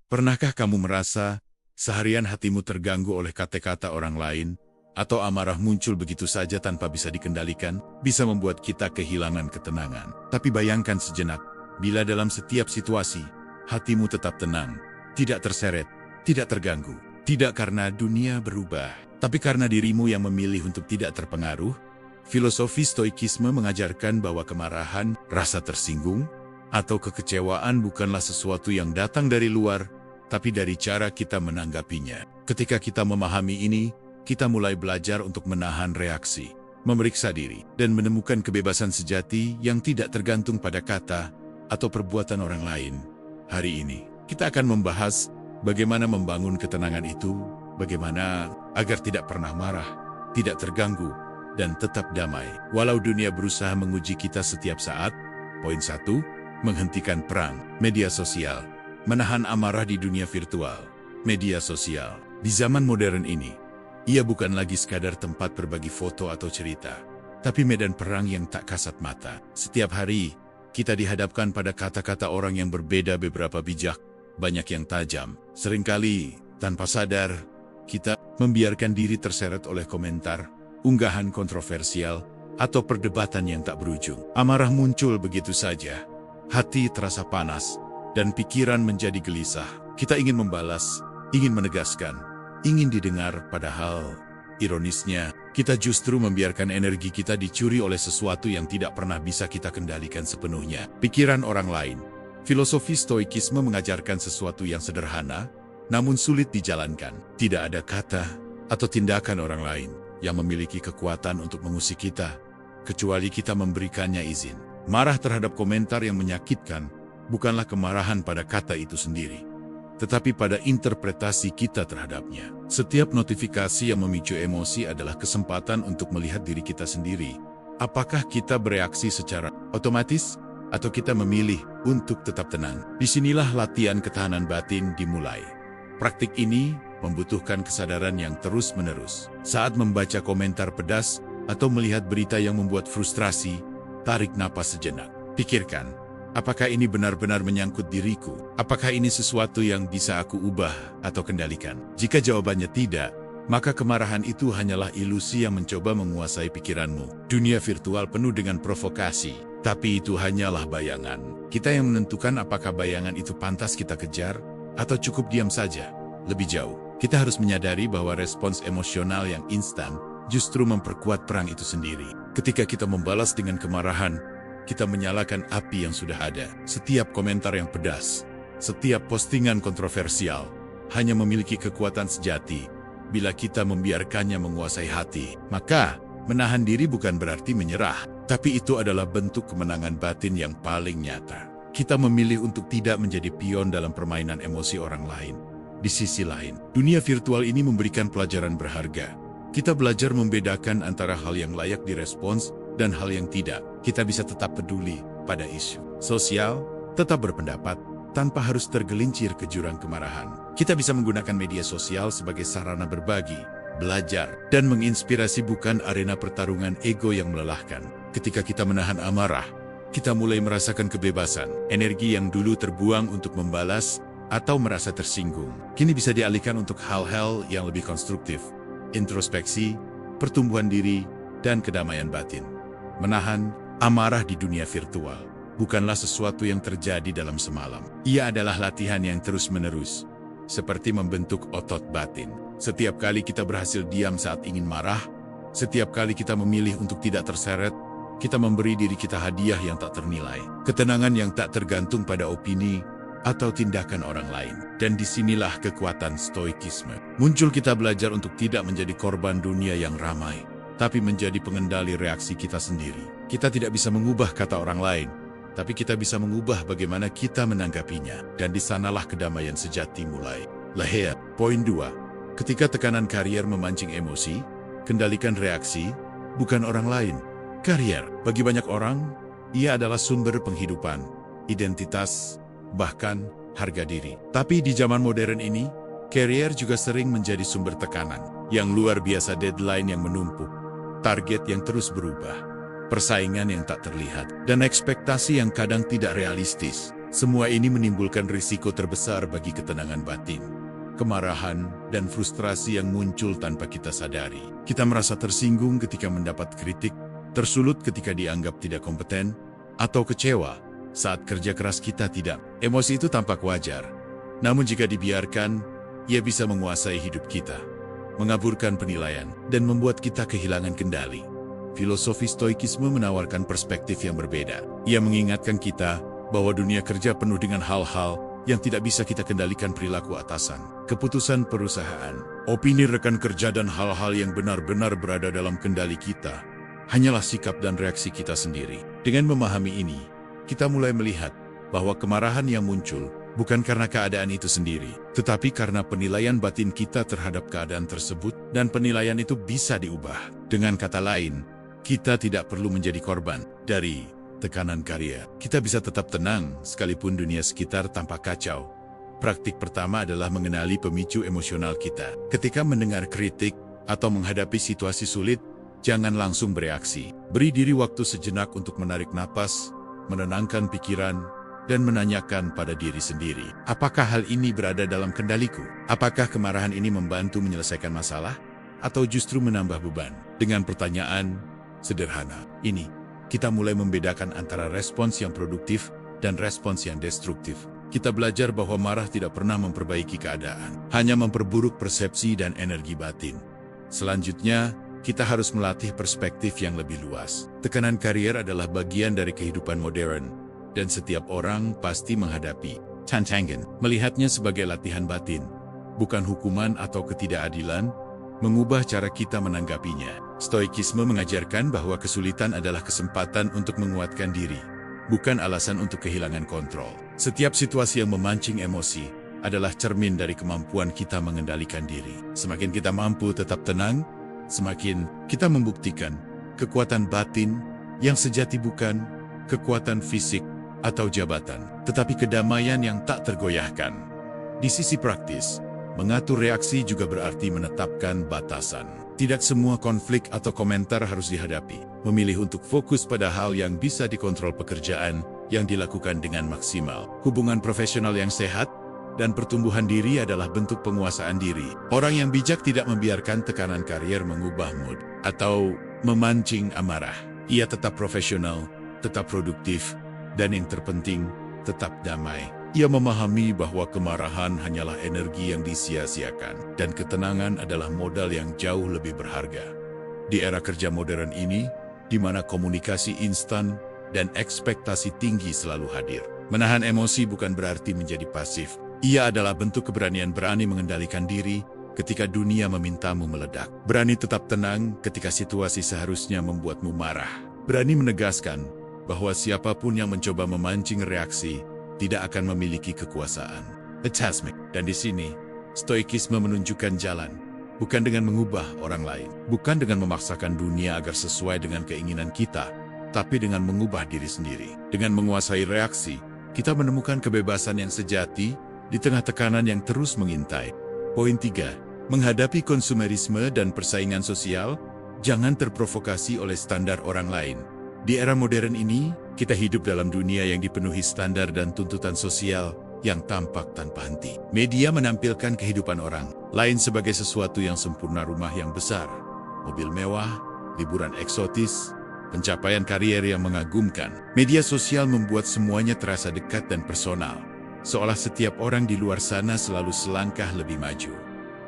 Pernahkah kamu merasa seharian hatimu terganggu oleh kata-kata orang lain, atau amarah muncul begitu saja tanpa bisa dikendalikan, bisa membuat kita kehilangan ketenangan? Tapi bayangkan sejenak, bila dalam setiap situasi, hatimu tetap tenang, tidak terseret, tidak terganggu. Tidak karena dunia berubah, tapi karena dirimu yang memilih untuk tidak terpengaruh. Filosofi Stoikisme mengajarkan bahwa kemarahan, rasa tersinggung, atau kekecewaan bukanlah sesuatu yang datang dari luar, tapi dari cara kita menanggapinya. Ketika kita memahami ini, kita mulai belajar untuk menahan reaksi, memeriksa diri, dan menemukan kebebasan sejati yang tidak tergantung pada kata atau perbuatan orang lain. Hari ini, kita akan membahas bagaimana membangun ketenangan itu, bagaimana agar tidak pernah marah, tidak terganggu, dan tetap damai. Walau dunia berusaha menguji kita setiap saat. Poin 1, menghentikan perang media sosial. Menahan amarah di dunia virtual. Media sosial. Di zaman modern ini, ia bukan lagi sekadar tempat berbagi foto atau cerita, tapi medan perang yang tak kasat mata. Setiap hari, kita dihadapkan pada kata-kata orang yang berbeda, beberapa bijak, banyak yang tajam. Seringkali, tanpa sadar, kita membiarkan diri terseret oleh komentar, unggahan kontroversial, atau perdebatan yang tak berujung. Amarah muncul begitu saja. Hati terasa panas, dan pikiran menjadi gelisah. Kita ingin membalas, ingin menegaskan, ingin didengar, padahal, ironisnya, kita justru membiarkan energi kita dicuri oleh sesuatu yang tidak pernah bisa kita kendalikan sepenuhnya. Pikiran orang lain. Filosofi Stoikisme mengajarkan sesuatu yang sederhana, namun sulit dijalankan. Tidak ada kata atau tindakan orang lain yang memiliki kekuatan untuk mengusik kita, kecuali kita memberikannya izin. Marah terhadap komentar yang menyakitkan bukanlah kemarahan pada kata itu sendiri, tetapi pada interpretasi kita terhadapnya. Setiap notifikasi yang memicu emosi adalah kesempatan untuk melihat diri kita sendiri. Apakah kita bereaksi secara otomatis, atau kita memilih untuk tetap tenang? Disinilah latihan ketahanan batin dimulai. Praktik ini membutuhkan kesadaran yang terus-menerus. Saat membaca komentar pedas atau melihat berita yang membuat frustrasi, tarik napas sejenak. Pikirkan, apakah ini benar-benar menyangkut diriku? Apakah ini sesuatu yang bisa aku ubah atau kendalikan? Jika jawabannya tidak, maka kemarahan itu hanyalah ilusi yang mencoba menguasai pikiranmu. Dunia virtual penuh dengan provokasi, tapi itu hanyalah bayangan. Kita yang menentukan apakah bayangan itu pantas kita kejar, atau cukup diam saja. Lebih jauh, kita harus menyadari bahwa respons emosional yang instan justru memperkuat perang itu sendiri. Ketika kita membalas dengan kemarahan, kita menyalakan api yang sudah ada. Setiap komentar yang pedas, setiap postingan kontroversial, hanya memiliki kekuatan sejati bila kita membiarkannya menguasai hati. Maka, menahan diri bukan berarti menyerah, tapi itu adalah bentuk kemenangan batin yang paling nyata. Kita memilih untuk tidak menjadi pion dalam permainan emosi orang lain. Di sisi lain, dunia virtual ini memberikan pelajaran berharga. Kita belajar membedakan antara hal yang layak direspons dan hal yang tidak. Kita bisa tetap peduli pada isu sosial, tetap berpendapat, tanpa harus tergelincir ke jurang kemarahan. Kita bisa menggunakan media sosial sebagai sarana berbagi, belajar, dan menginspirasi, bukan arena pertarungan ego yang melelahkan. Ketika kita menahan amarah, kita mulai merasakan kebebasan. Energi yang dulu terbuang untuk membalas atau merasa tersinggung, kini bisa dialihkan untuk hal-hal yang lebih konstruktif. Introspeksi, pertumbuhan diri, dan kedamaian batin. Menahan amarah di dunia virtual bukanlah sesuatu yang terjadi dalam semalam. Ia adalah latihan yang terus-menerus, seperti membentuk otot batin. Setiap kali kita berhasil diam saat ingin marah, setiap kali kita memilih untuk tidak terseret, kita memberi diri kita hadiah yang tak ternilai. Ketenangan yang tak tergantung pada opini atau tindakan orang lain. Dan disinilah kekuatan stoikisme. Muncul, kita belajar untuk tidak menjadi korban dunia yang ramai, tapi menjadi pengendali reaksi kita sendiri. Kita tidak bisa mengubah kata orang lain, tapi kita bisa mengubah bagaimana kita menanggapinya. Dan di sanalah kedamaian sejati mulai lahir. Poin 2. Ketika tekanan karier memancing emosi, kendalikan reaksi, bukan orang lain. Karier, bagi banyak orang, ia adalah sumber penghidupan, identitas, bahkan harga diri. Tapi di zaman modern ini, karier juga sering menjadi sumber tekanan yang luar biasa. Deadline yang menumpuk, target yang terus berubah, persaingan yang tak terlihat, dan ekspektasi yang kadang tidak realistis. Semua ini menimbulkan risiko terbesar bagi ketenangan batin. Kemarahan dan frustrasi yang muncul tanpa kita sadari. Kita merasa tersinggung ketika mendapat kritik, tersulut ketika dianggap tidak kompeten, atau kecewa saat kerja keras kita tidak. Emosi itu tampak wajar, namun jika dibiarkan, ia bisa menguasai hidup kita, mengaburkan penilaian, dan membuat kita kehilangan kendali. Filosofi Stoikisme menawarkan perspektif yang berbeda. Ia mengingatkan kita bahwa dunia kerja penuh dengan hal-hal yang tidak bisa kita kendalikan, perilaku atasan, keputusan perusahaan, opini rekan kerja, dan hal-hal yang benar-benar berada dalam kendali kita hanyalah sikap dan reaksi kita sendiri. Dengan memahami ini, kita mulai melihat bahwa kemarahan yang muncul bukan karena keadaan itu sendiri, tetapi karena penilaian batin kita terhadap keadaan tersebut, dan penilaian itu bisa diubah. Dengan kata lain, kita tidak perlu menjadi korban dari tekanan karya. Kita bisa tetap tenang sekalipun dunia sekitar tampak kacau. Praktik pertama adalah mengenali pemicu emosional kita. Ketika mendengar kritik atau menghadapi situasi sulit, jangan langsung bereaksi. Beri diri waktu sejenak untuk menarik napas, menenangkan pikiran, dan menanyakan pada diri sendiri, apakah hal ini berada dalam kendaliku? Apakah kemarahan ini membantu menyelesaikan masalah, atau justru menambah beban? Dengan pertanyaan sederhana ini, kita mulai membedakan antara respons yang produktif dan respons yang destruktif. Kita belajar bahwa marah tidak pernah memperbaiki keadaan, hanya memperburuk persepsi dan energi batin. Selanjutnya, kita harus melatih perspektif yang lebih luas. Tekanan karier adalah bagian dari kehidupan modern, dan setiap orang pasti menghadapi tantangan. Melihatnya sebagai latihan batin, bukan hukuman atau ketidakadilan, mengubah cara kita menanggapinya. Stoikisme mengajarkan bahwa kesulitan adalah kesempatan untuk menguatkan diri, bukan alasan untuk kehilangan kontrol. Setiap situasi yang memancing emosi adalah cermin dari kemampuan kita mengendalikan diri. Semakin kita mampu tetap tenang, semakin kita membuktikan kekuatan batin yang sejati bukan kekuatan fisik atau jabatan, tetapi kedamaian yang tak tergoyahkan. Di sisi praktis, mengatur reaksi juga berarti menetapkan batasan. Tidak semua konflik atau komentar harus dihadapi. Memilih untuk fokus pada hal yang bisa dikontrol, pekerjaan yang dilakukan dengan maksimal, hubungan profesional yang sehat, dan pertumbuhan diri adalah bentuk penguasaan diri. Orang yang bijak tidak membiarkan tekanan karier mengubah mood atau memancing amarah. Ia tetap profesional, tetap produktif, dan yang terpenting, tetap damai. Ia memahami bahwa kemarahan hanyalah energi yang disia-siakan, dan ketenangan adalah modal yang jauh lebih berharga. Di era kerja modern ini, di mana komunikasi instan dan ekspektasi tinggi selalu hadir, menahan emosi bukan berarti menjadi pasif. Ia adalah bentuk keberanian, berani mengendalikan diri ketika dunia memintamu meledak. Berani tetap tenang ketika situasi seharusnya membuatmu marah. Berani menegaskan bahwa siapapun yang mencoba memancing reaksi tidak akan memiliki kekuasaan. Dan di sini, Stoikisme menunjukkan jalan, bukan dengan mengubah orang lain, bukan dengan memaksakan dunia agar sesuai dengan keinginan kita, tapi dengan mengubah diri sendiri. Dengan menguasai reaksi, kita menemukan kebebasan yang sejati di tengah tekanan yang terus mengintai. Poin 3. Menghadapi konsumerisme dan persaingan sosial, jangan terprovokasi oleh standar orang lain. Di era modern ini, kita hidup dalam dunia yang dipenuhi standar dan tuntutan sosial yang tampak tanpa henti. Media menampilkan kehidupan orang lain sebagai sesuatu yang sempurna, rumah yang besar, mobil mewah, liburan eksotis, pencapaian karier yang mengagumkan. Media sosial membuat semuanya terasa dekat dan personal, seolah setiap orang di luar sana selalu selangkah lebih maju,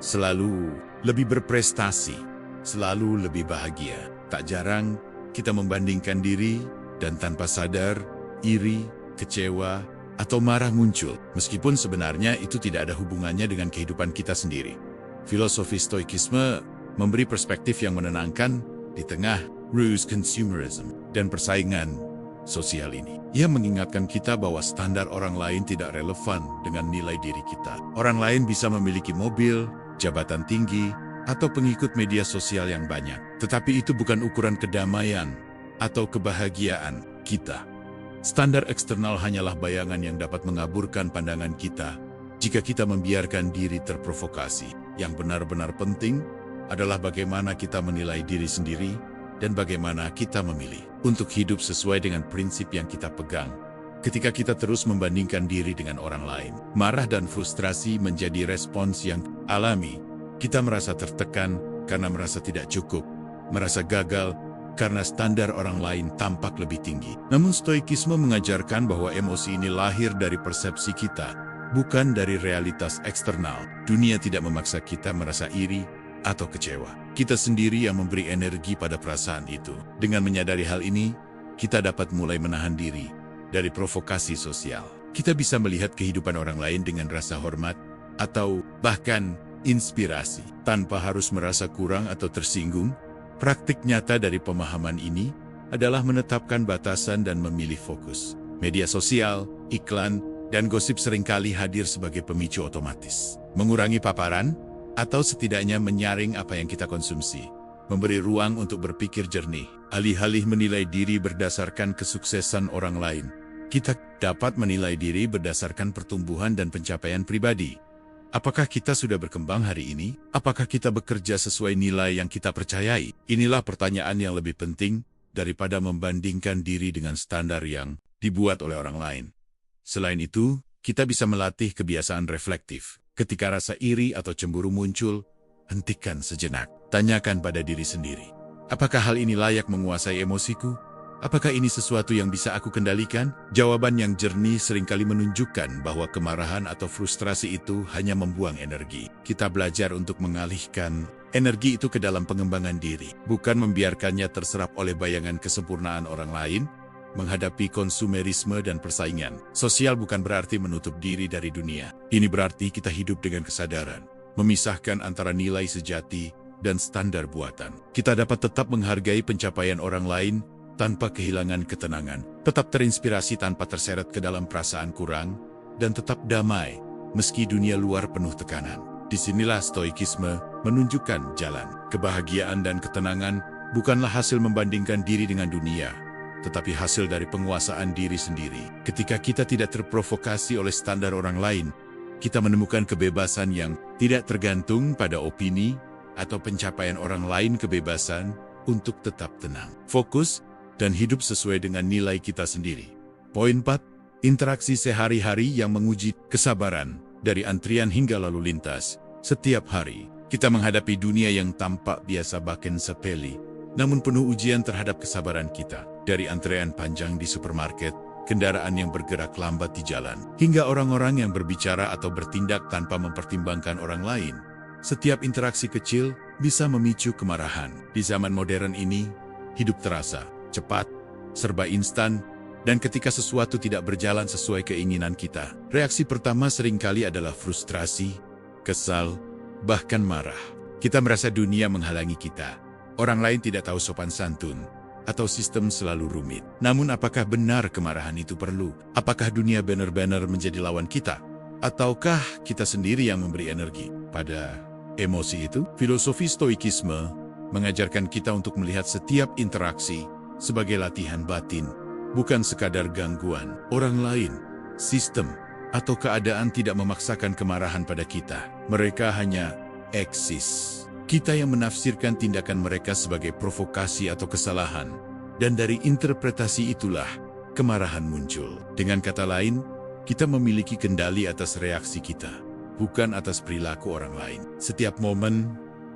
selalu lebih berprestasi, selalu lebih bahagia. Tak jarang, kita membandingkan diri, dan tanpa sadar, iri, kecewa, atau marah muncul, meskipun sebenarnya itu tidak ada hubungannya dengan kehidupan kita sendiri. Filosofi Stoikisme memberi perspektif yang menenangkan di tengah ruse consumerism dan persaingan sosial ini. Ia mengingatkan kita bahwa standar orang lain tidak relevan dengan nilai diri kita. Orang lain bisa memiliki mobil, jabatan tinggi, atau pengikut media sosial yang banyak. Tetapi itu bukan ukuran kedamaian atau kebahagiaan kita. Standar eksternal hanyalah bayangan yang dapat mengaburkan pandangan kita jika kita membiarkan diri terprovokasi. Yang benar-benar penting adalah bagaimana kita menilai diri sendiri dan bagaimana kita memilih untuk hidup sesuai dengan prinsip yang kita pegang, Ketika kita terus membandingkan diri dengan orang lain, marah dan frustrasi menjadi respons yang alami. Kita merasa tertekan karena merasa tidak cukup, merasa gagal karena standar orang lain tampak lebih tinggi. Namun stoikisme mengajarkan bahwa emosi ini lahir dari persepsi kita, bukan dari realitas eksternal. Dunia tidak memaksa kita merasa iri atau kecewa. Kita sendiri yang memberi energi pada perasaan itu. Dengan menyadari hal ini, kita dapat mulai menahan diri dari provokasi sosial. Kita bisa melihat kehidupan orang lain dengan rasa hormat atau bahkan inspirasi tanpa harus merasa kurang atau tersinggung. Praktik nyata dari pemahaman ini adalah menetapkan batasan dan memilih fokus. Media sosial, iklan, dan gosip seringkali hadir sebagai pemicu otomatis. Mengurangi paparan atau setidaknya menyaring apa yang kita konsumsi. Memberi ruang untuk berpikir jernih, alih-alih menilai diri berdasarkan kesuksesan orang lain. Kita dapat menilai diri berdasarkan pertumbuhan dan pencapaian pribadi. Apakah kita sudah berkembang hari ini? Apakah kita bekerja sesuai nilai yang kita percayai? Inilah pertanyaan yang lebih penting daripada membandingkan diri dengan standar yang dibuat oleh orang lain. Selain itu, kita bisa melatih kebiasaan reflektif. Ketika rasa iri atau cemburu muncul, hentikan sejenak. Tanyakan pada diri sendiri, apakah hal ini layak menguasai emosiku? Apakah ini sesuatu yang bisa aku kendalikan? Jawaban yang jernih seringkali menunjukkan bahwa kemarahan atau frustrasi itu hanya membuang energi. Kita belajar untuk mengalihkan energi itu ke dalam pengembangan diri, bukan membiarkannya terserap oleh bayangan kesempurnaan orang lain. Menghadapi konsumerisme dan persaingan sosial bukan berarti menutup diri dari dunia. Ini berarti kita hidup dengan kesadaran, memisahkan antara nilai sejati dan standar buatan. Kita dapat tetap menghargai pencapaian orang lain tanpa kehilangan ketenangan, tetap terinspirasi tanpa terseret ke dalam perasaan kurang, dan tetap damai meski dunia luar penuh tekanan. Disinilah stoikisme menunjukkan jalan. Kebahagiaan dan ketenangan bukanlah hasil membandingkan diri dengan dunia, tetapi hasil dari penguasaan diri sendiri. Ketika kita tidak terprovokasi oleh standar orang lain, kita menemukan kebebasan yang tidak tergantung pada opini atau pencapaian orang lain, kebebasan untuk tetap tenang, fokus, dan hidup sesuai dengan nilai kita sendiri. Poin 4. Interaksi sehari-hari yang menguji kesabaran. Dari antrian hingga lalu lintas, setiap hari, kita menghadapi dunia yang tampak biasa bahkan sepele, namun penuh ujian terhadap kesabaran kita. Dari antrean panjang di supermarket, kendaraan yang bergerak lambat di jalan, hingga orang-orang yang berbicara atau bertindak tanpa mempertimbangkan orang lain. Setiap interaksi kecil bisa memicu kemarahan. Di zaman modern ini, hidup terasa cepat, serba instan, dan ketika sesuatu tidak berjalan sesuai keinginan kita, reaksi pertama seringkali adalah frustrasi, kesal, bahkan marah. Kita merasa dunia menghalangi kita. Orang lain tidak tahu sopan santun, atau sistem selalu rumit. Namun apakah benar kemarahan itu perlu? Apakah dunia benar-benar menjadi lawan kita? Ataukah kita sendiri yang memberi energi pada emosi itu? Filosofi stoikisme mengajarkan kita untuk melihat setiap interaksi sebagai latihan batin, bukan sekadar gangguan. Orang lain, sistem, atau keadaan tidak memaksakan kemarahan pada kita. Mereka hanya eksis. Kita yang menafsirkan tindakan mereka sebagai provokasi atau kesalahan. Dan dari interpretasi itulah kemarahan muncul. Dengan kata lain, kita memiliki kendali atas reaksi kita, bukan atas perilaku orang lain. Setiap momen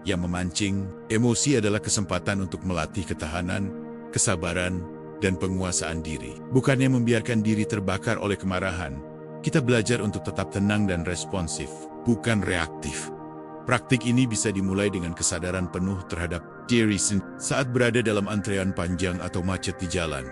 yang memancing emosi adalah kesempatan untuk melatih ketahanan, kesabaran, dan penguasaan diri. Bukannya membiarkan diri terbakar oleh kemarahan, kita belajar untuk tetap tenang dan responsif, bukan reaktif. Praktik ini bisa dimulai dengan kesadaran penuh terhadap diri sendiri. Saat berada dalam antrean panjang atau macet di jalan,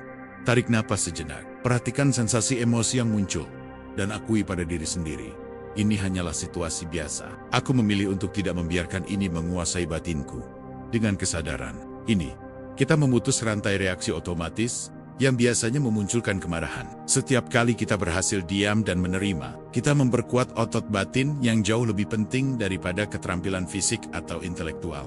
tarik napas sejenak. Perhatikan sensasi emosi yang muncul, dan akui pada diri sendiri, ini hanyalah situasi biasa. Aku memilih untuk tidak membiarkan ini menguasai batinku. Dengan kesadaran ini, kita memutus rantai reaksi otomatis yang biasanya memunculkan kemarahan. Setiap kali kita berhasil diam dan menerima, kita memperkuat otot batin yang jauh lebih penting daripada keterampilan fisik atau intelektual.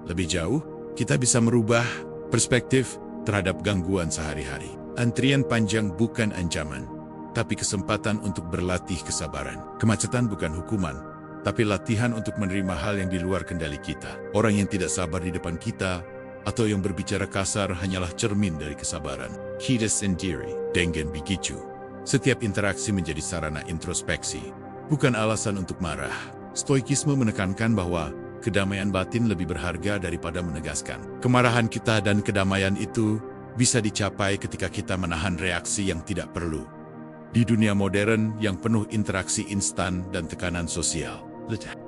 Lebih jauh, kita bisa merubah perspektif terhadap gangguan sehari-hari. Antrian panjang bukan ancaman, tapi kesempatan untuk berlatih kesabaran. Kemacetan bukan hukuman, tapi latihan untuk menerima hal yang di luar kendali kita. Orang yang tidak sabar di depan kita, atau yang berbicara kasar hanyalah cermin dari kesabaran. Kita sendiri, dengan begitu, Setiap interaksi menjadi sarana introspeksi, bukan alasan untuk marah. Stoikisme menekankan bahwa kedamaian batin lebih berharga daripada menegaskan. Kemarahan kita dan kedamaian itu bisa dicapai ketika kita menahan reaksi yang tidak perlu. Di dunia modern yang penuh interaksi instan dan tekanan sosial,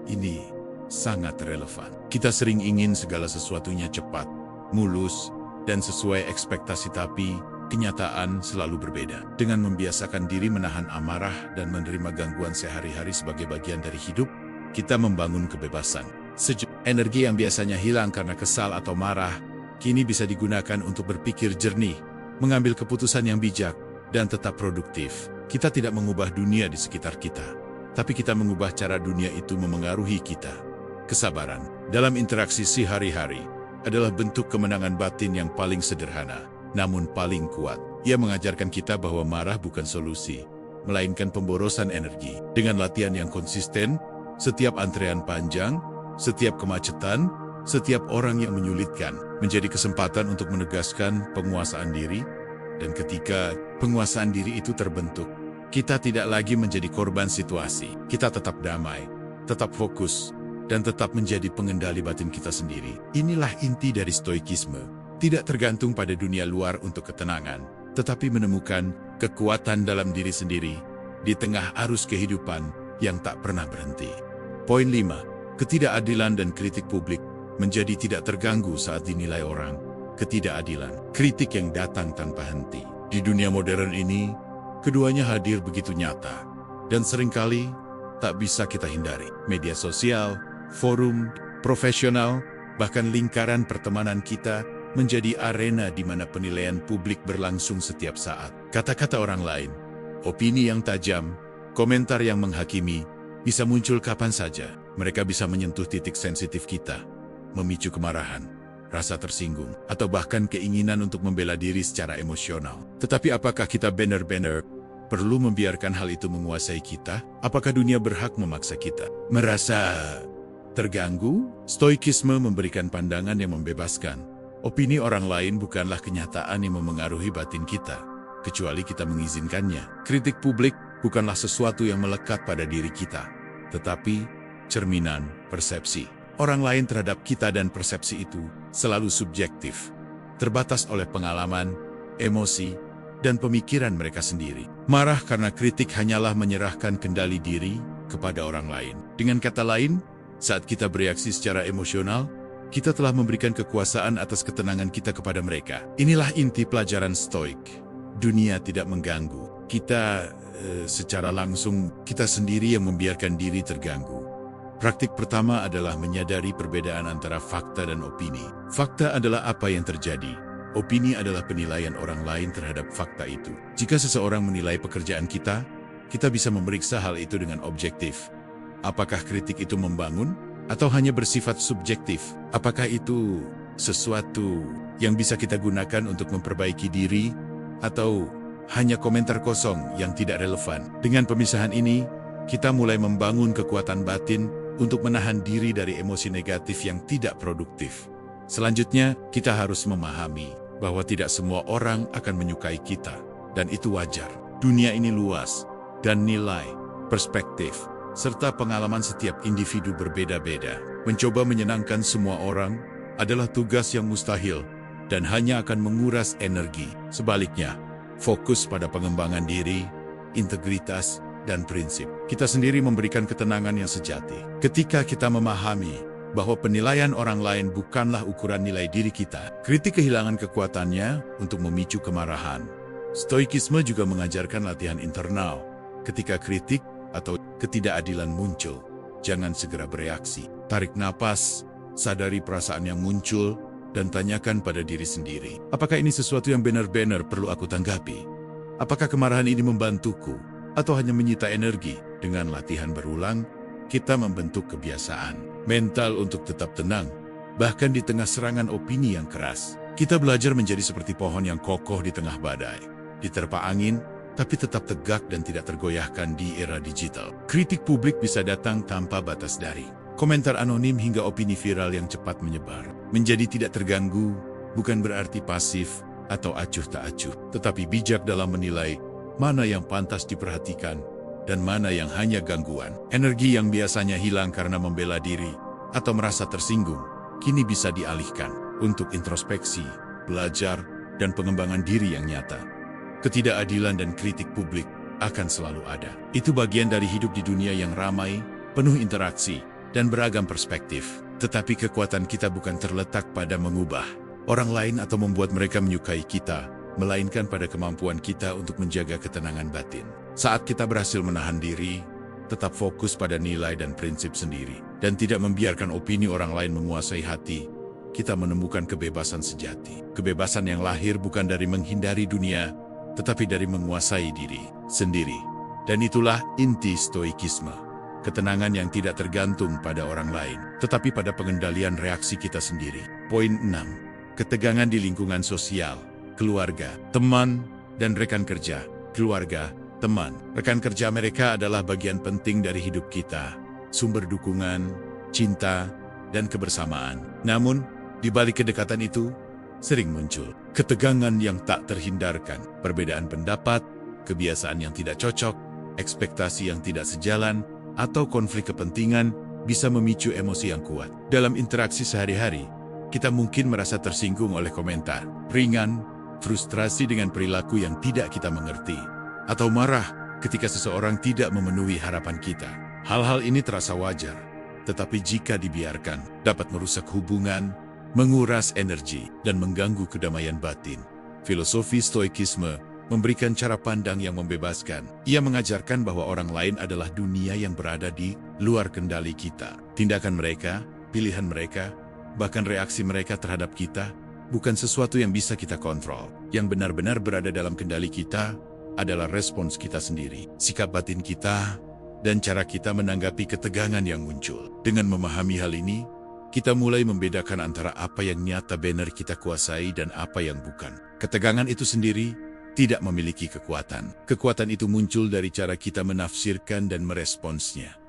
ini sangat relevan. Kita sering ingin segala sesuatunya cepat, mulus, dan sesuai ekspektasi, tapi kenyataan selalu berbeda. Dengan membiasakan diri menahan amarah dan menerima gangguan sehari-hari sebagai bagian dari hidup, kita membangun kebebasan. Energi yang biasanya hilang karena kesal atau marah, kini bisa digunakan untuk berpikir jernih, mengambil keputusan yang bijak, dan tetap produktif. Kita tidak mengubah dunia di sekitar kita, tapi kita mengubah cara dunia itu memengaruhi kita. Kesabaran dalam interaksi sehari-hari adalah bentuk kemenangan batin yang paling sederhana, namun paling kuat. Ia mengajarkan kita bahwa marah bukan solusi, melainkan pemborosan energi. Dengan latihan yang konsisten, setiap antrean panjang, setiap kemacetan, setiap orang yang menyulitkan, menjadi kesempatan untuk menegaskan penguasaan diri. Dan ketika penguasaan diri itu terbentuk, kita tidak lagi menjadi korban situasi. Kita tetap damai, tetap fokus, dan tetap menjadi pengendali batin kita sendiri. Inilah inti dari stoikisme. Tidak tergantung pada dunia luar untuk ketenangan, tetapi menemukan kekuatan dalam diri sendiri di tengah arus kehidupan yang tak pernah berhenti. Poin 5. Ketidakadilan dan kritik publik menjadi tidak terganggu saat dinilai orang. Ketidakadilan, kritik yang datang tanpa henti. Di dunia modern ini, keduanya hadir begitu nyata, dan seringkali tak bisa kita hindari. Media sosial, forum, profesional, bahkan lingkaran pertemanan kita menjadi arena di mana penilaian publik berlangsung setiap saat. Kata-kata orang lain, opini yang tajam, komentar yang menghakimi, bisa muncul kapan saja. Mereka bisa menyentuh titik sensitif kita, memicu kemarahan, rasa tersinggung, atau bahkan keinginan untuk membela diri secara emosional. Tetapi apakah kita benar-benar perlu membiarkan hal itu menguasai kita? Apakah dunia berhak memaksa kita merasa terganggu? Stoikisme memberikan pandangan yang membebaskan. Opini orang lain bukanlah kenyataan yang memengaruhi batin kita, kecuali kita mengizinkannya. Kritik publik bukanlah sesuatu yang melekat pada diri kita, tetapi cerminan persepsi orang lain terhadap kita, dan persepsi itu selalu subjektif, terbatas oleh pengalaman, emosi, dan pemikiran mereka sendiri. Marah karena kritik hanyalah menyerahkan kendali diri kepada orang lain. Dengan kata lain, saat kita bereaksi secara emosional, kita telah memberikan kekuasaan atas ketenangan kita kepada mereka. Inilah inti pelajaran stoik. Dunia tidak mengganggu kita secara langsung, kita sendiri yang membiarkan diri terganggu. Praktik pertama adalah menyadari perbedaan antara fakta dan opini. Fakta adalah apa yang terjadi. Opini adalah penilaian orang lain terhadap fakta itu. Jika seseorang menilai pekerjaan kita, kita bisa memeriksa hal itu dengan objektif. Apakah kritik itu membangun atau hanya bersifat subjektif? Apakah itu sesuatu yang bisa kita gunakan untuk memperbaiki diri, atau hanya komentar kosong yang tidak relevan? Dengan pemisahan ini, kita mulai membangun kekuatan batin untuk menahan diri dari emosi negatif yang tidak produktif. Selanjutnya, kita harus memahami bahwa tidak semua orang akan menyukai kita, dan itu wajar. Dunia ini luas, dan nilai, perspektif, serta pengalaman setiap individu berbeda-beda. Mencoba menyenangkan semua orang adalah tugas yang mustahil dan hanya akan menguras energi. Sebaliknya, fokus pada pengembangan diri, integritas, dan prinsip. Kita sendiri memberikan ketenangan yang sejati. Ketika kita memahami bahwa penilaian orang lain bukanlah ukuran nilai diri kita, kritik kehilangan kekuatannya untuk memicu kemarahan. Stoikisme juga mengajarkan latihan internal. Ketika kritik atau ketidakadilan muncul, jangan segera bereaksi. Tarik napas, sadari perasaan yang muncul, dan tanyakan pada diri sendiri, apakah ini sesuatu yang benar-benar perlu aku tanggapi? Apakah kemarahan ini membantuku, atau hanya menyita energi? Dengan latihan berulang, kita membentuk kebiasaan mental untuk tetap tenang, bahkan di tengah serangan opini yang keras. Kita belajar menjadi seperti pohon yang kokoh di tengah badai, diterpa angin, tapi tetap tegak dan tidak tergoyahkan di era digital. Kritik publik bisa datang tanpa batas dari komentar anonim hingga opini viral yang cepat menyebar. Menjadi tidak terganggu bukan berarti pasif atau acuh tak acuh, tetapi bijak dalam menilai mana yang pantas diperhatikan, dan mana yang hanya gangguan. Energi yang biasanya hilang karena membela diri atau merasa tersinggung, kini bisa dialihkan untuk introspeksi, belajar, dan pengembangan diri yang nyata. Ketidakadilan dan kritik publik akan selalu ada. Itu bagian dari hidup di dunia yang ramai, penuh interaksi, dan beragam perspektif. Tetapi kekuatan kita bukan terletak pada mengubah orang lain atau membuat mereka menyukai kita, melainkan pada kemampuan kita untuk menjaga ketenangan batin. Saat kita berhasil menahan diri, tetap fokus pada nilai dan prinsip sendiri, dan tidak membiarkan opini orang lain menguasai hati, kita menemukan kebebasan sejati. Kebebasan yang lahir bukan dari menghindari dunia, tetapi dari menguasai diri sendiri. Dan itulah inti stoikisme. Ketenangan yang tidak tergantung pada orang lain, tetapi pada pengendalian reaksi kita sendiri. Poin 6. Ketegangan di lingkungan sosial, keluarga, teman, dan rekan kerja. Keluarga, teman, rekan kerja mereka adalah bagian penting dari hidup kita. Sumber dukungan, cinta, dan kebersamaan. Namun, di balik kedekatan itu, sering muncul ketegangan yang tak terhindarkan, perbedaan pendapat, kebiasaan yang tidak cocok, ekspektasi yang tidak sejalan, atau konflik kepentingan bisa memicu emosi yang kuat. Dalam interaksi sehari-hari, kita mungkin merasa tersinggung oleh komentar ringan, frustrasi dengan perilaku yang tidak kita mengerti, atau marah ketika seseorang tidak memenuhi harapan kita. Hal-hal ini terasa wajar, tetapi jika dibiarkan, dapat merusak hubungan, menguras energi, dan mengganggu kedamaian batin. Filosofi stoikisme memberikan cara pandang yang membebaskan. Ia mengajarkan bahwa orang lain adalah dunia yang berada di luar kendali kita. Tindakan mereka, pilihan mereka, bahkan reaksi mereka terhadap kita, bukan sesuatu yang bisa kita kontrol. Yang benar-benar berada dalam kendali kita adalah respons kita sendiri, sikap batin kita, dan cara kita menanggapi ketegangan yang muncul. Dengan memahami hal ini, kita mulai membedakan antara apa yang nyata benar kita kuasai dan apa yang bukan. Ketegangan itu sendiri tidak memiliki kekuatan. Kekuatan itu muncul dari cara kita menafsirkan dan meresponsnya.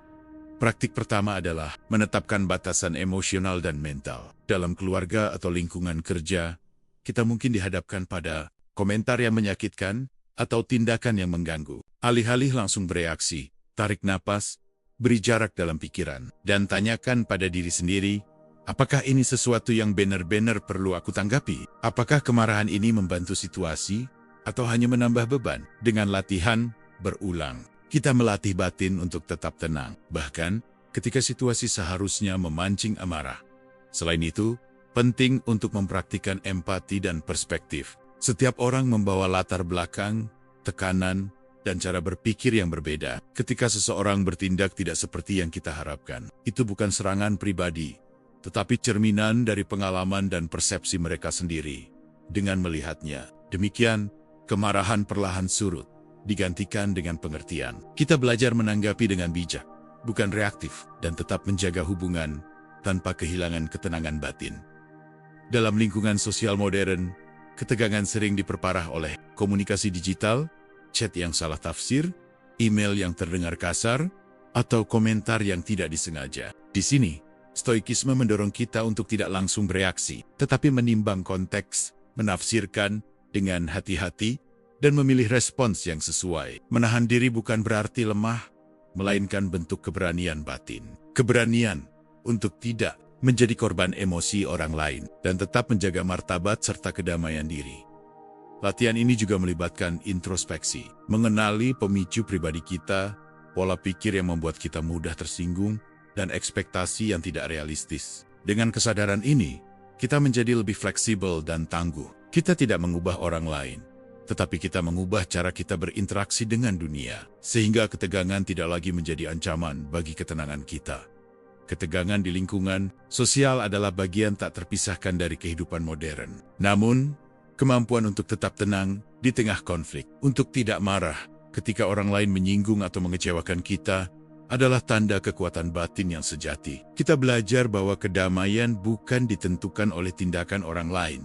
Praktik pertama adalah menetapkan batasan emosional dan mental. Dalam keluarga atau lingkungan kerja, kita mungkin dihadapkan pada komentar yang menyakitkan atau tindakan yang mengganggu. Alih-alih langsung bereaksi, tarik napas, beri jarak dalam pikiran, dan tanyakan pada diri sendiri, apakah ini sesuatu yang benar-benar perlu aku tanggapi? Apakah kemarahan ini membantu situasi atau hanya menambah beban? Dengan latihan berulang, kita melatih batin untuk tetap tenang, bahkan ketika situasi seharusnya memancing amarah. Selain itu, penting untuk mempraktikkan empati dan perspektif. Setiap orang membawa latar belakang, tekanan, dan cara berpikir yang berbeda. Ketika seseorang bertindak tidak seperti yang kita harapkan, itu bukan serangan pribadi, tetapi cerminan dari pengalaman dan persepsi mereka sendiri. Dengan melihatnya demikian, kemarahan perlahan surut, digantikan dengan pengertian. Kita belajar menanggapi dengan bijak, bukan reaktif, dan tetap menjaga hubungan tanpa kehilangan ketenangan batin. Dalam lingkungan sosial modern, ketegangan sering diperparah oleh komunikasi digital, chat yang salah tafsir, email yang terdengar kasar, atau komentar yang tidak disengaja. Di sini, stoikisme mendorong kita untuk tidak langsung bereaksi, tetapi menimbang konteks, menafsirkan dengan hati-hati, dan memilih respons yang sesuai. Menahan diri bukan berarti lemah, melainkan bentuk keberanian batin. Keberanian untuk tidak menjadi korban emosi orang lain, dan tetap menjaga martabat serta kedamaian diri. Latihan ini juga melibatkan introspeksi, mengenali pemicu pribadi kita, pola pikir yang membuat kita mudah tersinggung, dan ekspektasi yang tidak realistis. Dengan kesadaran ini, kita menjadi lebih fleksibel dan tangguh. Kita tidak mengubah orang lain, tetapi kita mengubah cara kita berinteraksi dengan dunia, sehingga ketegangan tidak lagi menjadi ancaman bagi ketenangan kita. Ketegangan di lingkungan sosial adalah bagian tak terpisahkan dari kehidupan modern. Namun, kemampuan untuk tetap tenang di tengah konflik, untuk tidak marah ketika orang lain menyinggung atau mengecewakan kita, adalah tanda kekuatan batin yang sejati. Kita belajar bahwa kedamaian bukan ditentukan oleh tindakan orang lain,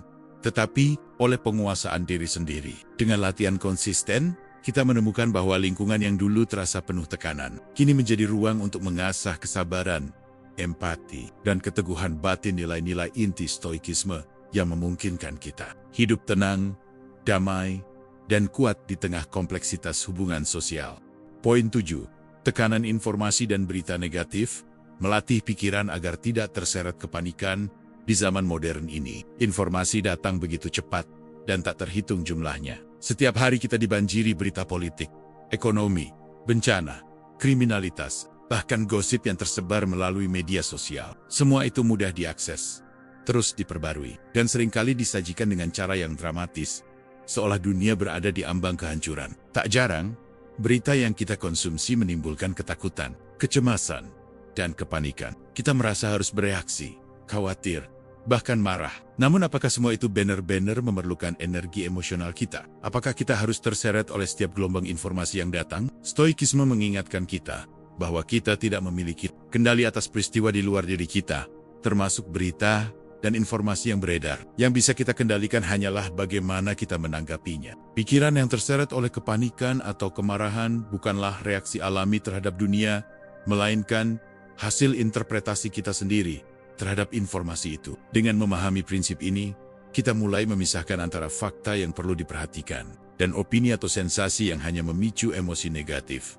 tetapi oleh penguasaan diri sendiri. Dengan latihan konsisten, kita menemukan bahwa lingkungan yang dulu terasa penuh tekanan, kini menjadi ruang untuk mengasah kesabaran, empati, dan keteguhan batin. Nilai-nilai inti stoikisme yang memungkinkan kita hidup tenang, damai, dan kuat di tengah kompleksitas hubungan sosial. Poin 7. Tekanan informasi dan berita negatif, melatih pikiran agar tidak terseret kepanikan di zaman modern ini. Informasi datang begitu cepat dan tak terhitung jumlahnya. Setiap hari kita dibanjiri berita politik, ekonomi, bencana, kriminalitas, bahkan gosip yang tersebar melalui media sosial. Semua itu mudah diakses, terus diperbarui, dan seringkali disajikan dengan cara yang dramatis, seolah dunia berada di ambang kehancuran. Tak jarang, berita yang kita konsumsi menimbulkan ketakutan, kecemasan, dan kepanikan. Kita merasa harus bereaksi, khawatir, bahkan marah. Namun apakah semua itu benar-benar memerlukan energi emosional kita? Apakah kita harus terseret oleh setiap gelombang informasi yang datang? Stoikisme mengingatkan kita bahwa kita tidak memiliki kendali atas peristiwa di luar diri kita, termasuk berita dan informasi yang beredar. Yang bisa kita kendalikan hanyalah bagaimana kita menanggapinya. Pikiran yang terseret oleh kepanikan atau kemarahan bukanlah reaksi alami terhadap dunia, melainkan hasil interpretasi kita sendiri terhadap informasi itu. Dengan memahami prinsip ini, kita mulai memisahkan antara fakta yang perlu diperhatikan dan opini atau sensasi yang hanya memicu emosi negatif.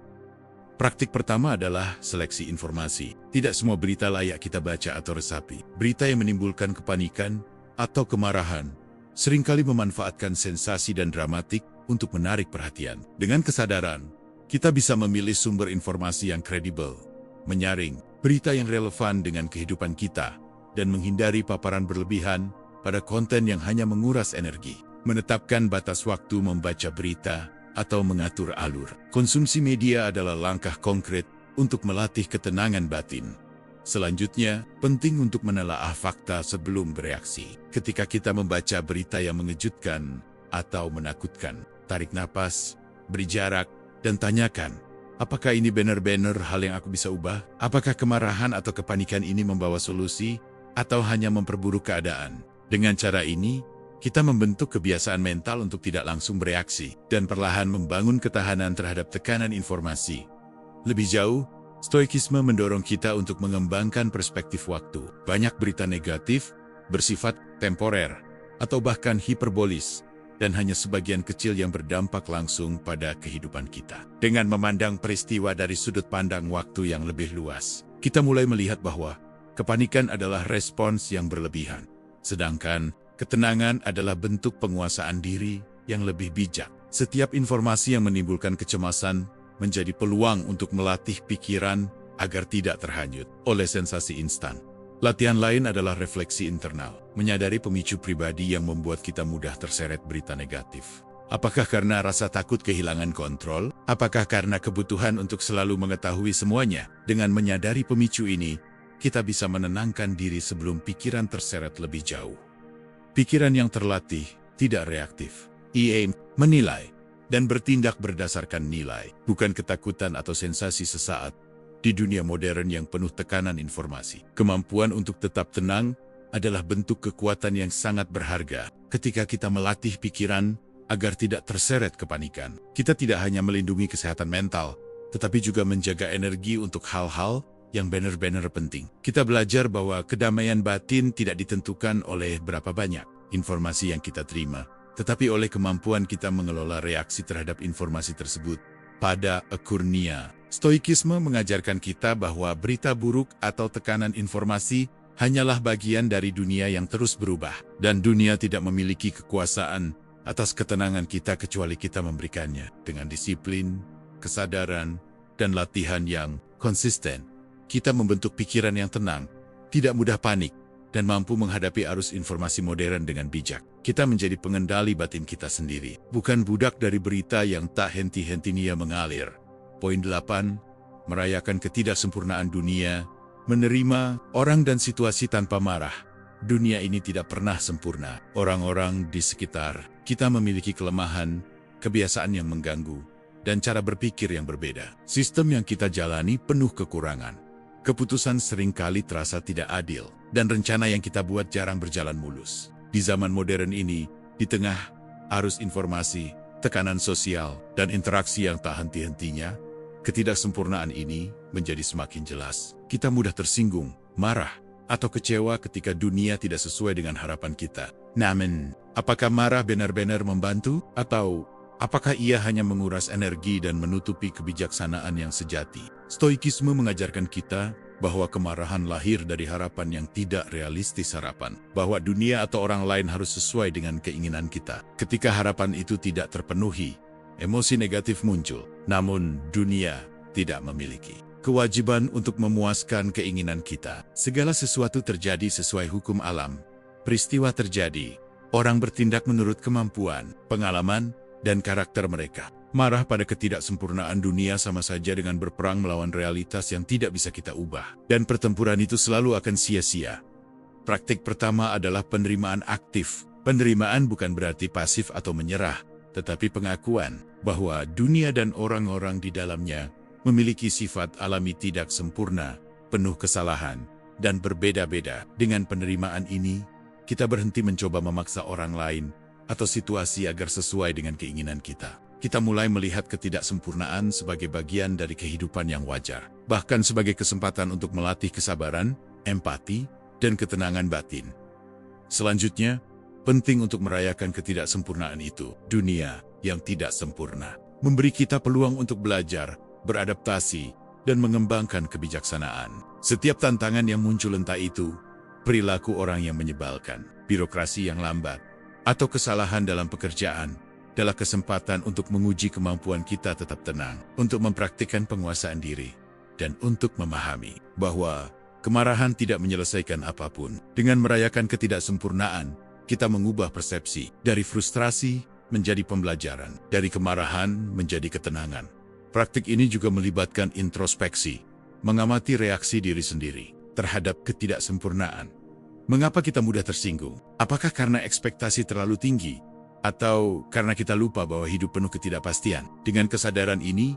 Praktik pertama adalah seleksi informasi. Tidak semua berita layak kita baca atau resapi. Berita yang menimbulkan kepanikan atau kemarahan seringkali memanfaatkan sensasi dan dramatik untuk menarik perhatian. Dengan kesadaran, kita bisa memilih sumber informasi yang kredibel, menyaring berita yang relevan dengan kehidupan kita, dan menghindari paparan berlebihan pada konten yang hanya menguras energi. Menetapkan batas waktu membaca berita atau mengatur alur konsumsi media adalah langkah konkret untuk melatih ketenangan batin. Selanjutnya, penting untuk menelaah fakta sebelum bereaksi. Ketika kita membaca berita yang mengejutkan atau menakutkan, tarik napas, beri jarak, dan tanyakan, apakah ini benar-benar hal yang aku bisa ubah? Apakah kemarahan atau kepanikan ini membawa solusi atau hanya memperburuk keadaan? Dengan cara ini, kita membentuk kebiasaan mental untuk tidak langsung bereaksi dan perlahan membangun ketahanan terhadap tekanan informasi. Lebih jauh, stoikisme mendorong kita untuk mengembangkan perspektif waktu. Banyak berita negatif bersifat temporer atau bahkan hiperbolis, dan hanya sebagian kecil yang berdampak langsung pada kehidupan kita. Dengan memandang peristiwa dari sudut pandang waktu yang lebih luas, kita mulai melihat bahwa kepanikan adalah respons yang berlebihan, sedangkan ketenangan adalah bentuk penguasaan diri yang lebih bijak. Setiap informasi yang menimbulkan kecemasan menjadi peluang untuk melatih pikiran agar tidak terhanyut oleh sensasi instan. Latihan lain adalah refleksi internal, menyadari pemicu pribadi yang membuat kita mudah terseret berita negatif. Apakah karena rasa takut kehilangan kontrol? Apakah karena kebutuhan untuk selalu mengetahui semuanya? Dengan menyadari pemicu ini, kita bisa menenangkan diri sebelum pikiran terseret lebih jauh. Pikiran yang terlatih tidak reaktif. Ia menilai dan bertindak berdasarkan nilai, bukan ketakutan atau sensasi sesaat. Di dunia modern yang penuh tekanan informasi, kemampuan untuk tetap tenang adalah bentuk kekuatan yang sangat berharga. Ketika kita melatih pikiran agar tidak terseret kepanikan, kita tidak hanya melindungi kesehatan mental, tetapi juga menjaga energi untuk hal-hal yang benar-benar penting. Kita belajar bahwa kedamaian batin tidak ditentukan oleh berapa banyak informasi yang kita terima, tetapi oleh kemampuan kita mengelola reaksi terhadap informasi tersebut. Pada Akurnia, stoikisme mengajarkan kita bahwa berita buruk atau tekanan informasi hanyalah bagian dari dunia yang terus berubah, dan dunia tidak memiliki kekuasaan atas ketenangan kita kecuali kita memberikannya. Dengan disiplin, kesadaran, dan latihan yang konsisten, kita membentuk pikiran yang tenang, tidak mudah panik, dan mampu menghadapi arus informasi modern dengan bijak. Kita menjadi pengendali batin kita sendiri, bukan budak dari berita yang tak henti-hentinya mengalir. Poin 8. Merayakan ketidaksempurnaan dunia, menerima orang dan situasi tanpa marah. Dunia ini tidak pernah sempurna. Orang-orang di sekitar kita memiliki kelemahan, kebiasaan yang mengganggu, dan cara berpikir yang berbeda. Sistem yang kita jalani penuh kekurangan. Keputusan seringkali terasa tidak adil, dan rencana yang kita buat jarang berjalan mulus. Di zaman modern ini, di tengah arus informasi, tekanan sosial, dan interaksi yang tak henti-hentinya, ketidaksempurnaan ini menjadi semakin jelas. Kita mudah tersinggung, marah, atau kecewa ketika dunia tidak sesuai dengan harapan kita. Namun, apakah marah benar-benar membantu? Atau Apakah ia hanya menguras energi dan menutupi kebijaksanaan yang sejati? Stoikisme mengajarkan kita bahwa kemarahan lahir dari harapan yang tidak realistis, harapan bahwa dunia atau orang lain harus sesuai dengan keinginan kita. Ketika harapan itu tidak terpenuhi, emosi negatif muncul. Namun dunia tidak memiliki kewajiban untuk memuaskan keinginan kita. Segala sesuatu terjadi sesuai hukum alam. Peristiwa terjadi, orang bertindak menurut kemampuan, pengalaman, dan karakter mereka. Marah pada ketidaksempurnaan dunia sama saja dengan berperang melawan realitas yang tidak bisa kita ubah. Dan pertempuran itu selalu akan sia-sia. Praktik pertama adalah penerimaan aktif. Penerimaan bukan berarti pasif atau menyerah, tetapi pengakuan bahwa dunia dan orang-orang di dalamnya memiliki sifat alami tidak sempurna, penuh kesalahan, dan berbeda-beda. Dengan penerimaan ini, kita berhenti mencoba memaksa orang lain atau situasi agar sesuai dengan keinginan kita. Kita mulai melihat ketidaksempurnaan sebagai bagian dari kehidupan yang wajar, bahkan sebagai kesempatan untuk melatih kesabaran, empati, dan ketenangan batin. Selanjutnya, penting untuk merayakan ketidaksempurnaan itu. Dunia yang tidak sempurna memberi kita peluang untuk belajar, beradaptasi, dan mengembangkan kebijaksanaan. Setiap tantangan yang muncul, entah itu perilaku orang yang menyebalkan, birokrasi yang lambat, atau kesalahan dalam pekerjaan, adalah kesempatan untuk menguji kemampuan kita tetap tenang, untuk mempraktikkan penguasaan diri, dan untuk memahami bahwa kemarahan tidak menyelesaikan apapun. Dengan merayakan ketidaksempurnaan, kita mengubah persepsi dari frustrasi menjadi pembelajaran, dari kemarahan menjadi ketenangan. Praktik ini juga melibatkan introspeksi, mengamati reaksi diri sendiri terhadap ketidaksempurnaan. Mengapa kita mudah tersinggung? Apakah karena ekspektasi terlalu tinggi? Atau karena kita lupa bahwa hidup penuh ketidakpastian? Dengan kesadaran ini,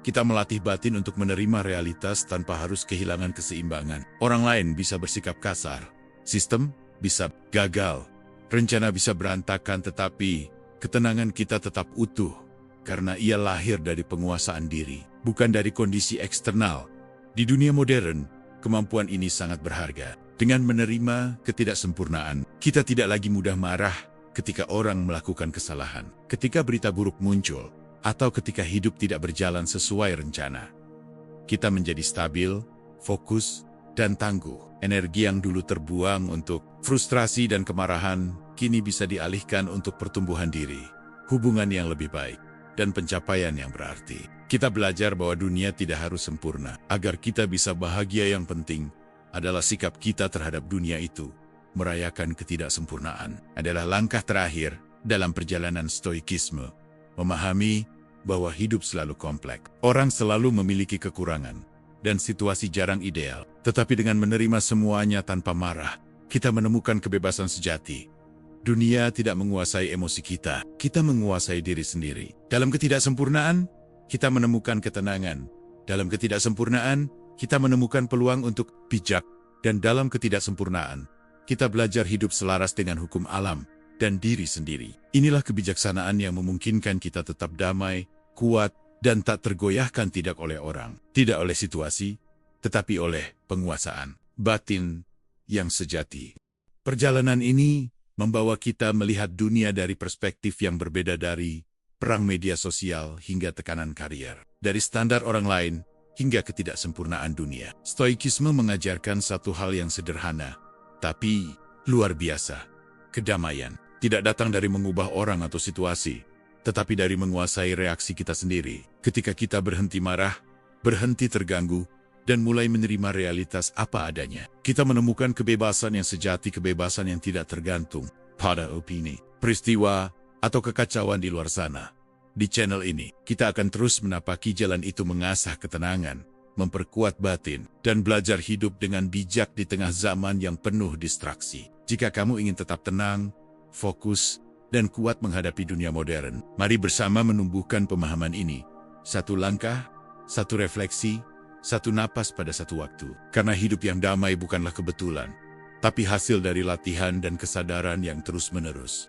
kita melatih batin untuk menerima realitas tanpa harus kehilangan keseimbangan. Orang lain bisa bersikap kasar, sistem bisa gagal, rencana bisa berantakan, tetapi ketenangan kita tetap utuh karena ia lahir dari penguasaan diri, bukan dari kondisi eksternal. Di dunia modern, kemampuan ini sangat berharga. Dengan menerima ketidaksempurnaan, kita tidak lagi mudah marah ketika orang melakukan kesalahan, ketika berita buruk muncul, atau ketika hidup tidak berjalan sesuai rencana. Kita menjadi stabil, fokus, dan tangguh. Energi yang dulu terbuang untuk frustrasi dan kemarahan, kini bisa dialihkan untuk pertumbuhan diri, hubungan yang lebih baik, dan pencapaian yang berarti. Kita belajar bahwa dunia tidak harus sempurna. Agar kita bisa bahagia, yang penting adalah sikap kita terhadap dunia itu. Merayakan ketidaksempurnaan adalah langkah terakhir dalam perjalanan stoikisme. Memahami bahwa hidup selalu kompleks. Orang selalu memiliki kekurangan, dan situasi jarang ideal. Tetapi dengan menerima semuanya tanpa marah, kita menemukan kebebasan sejati. Dunia tidak menguasai emosi kita, kita menguasai diri sendiri. Dalam ketidaksempurnaan, kita menemukan ketenangan. Dalam ketidaksempurnaan, kita menemukan peluang untuk bijak. Dan dalam ketidaksempurnaan, kita belajar hidup selaras dengan hukum alam dan diri sendiri. Inilah kebijaksanaan yang memungkinkan kita tetap damai, kuat, dan tak tergoyahkan tidak oleh orang, tidak oleh situasi, tetapi oleh penguasaan batin yang sejati. Perjalanan ini membawa kita melihat dunia dari perspektif yang berbeda, dari perang media sosial hingga tekanan karier, dari standar orang lain hingga ketidaksempurnaan dunia. Stoikisme mengajarkan satu hal yang sederhana, tapi luar biasa. Kedamaian tidak datang dari mengubah orang atau situasi, tetapi dari menguasai reaksi kita sendiri. Ketika kita berhenti marah, berhenti terganggu, dan mulai menerima realitas apa adanya, kita menemukan kebebasan yang sejati, kebebasan yang tidak tergantung pada opini, peristiwa, atau kekacauan di luar sana. Di channel ini, kita akan terus menapaki jalan itu, mengasah ketenangan, memperkuat batin, dan belajar hidup dengan bijak di tengah zaman yang penuh distraksi. Jika kamu ingin tetap tenang, fokus, dan kuat menghadapi dunia modern, mari bersama menumbuhkan pemahaman ini. Satu langkah, satu refleksi, satu napas pada satu waktu. Karena hidup yang damai bukanlah kebetulan, tapi hasil dari latihan dan kesadaran yang terus-menerus.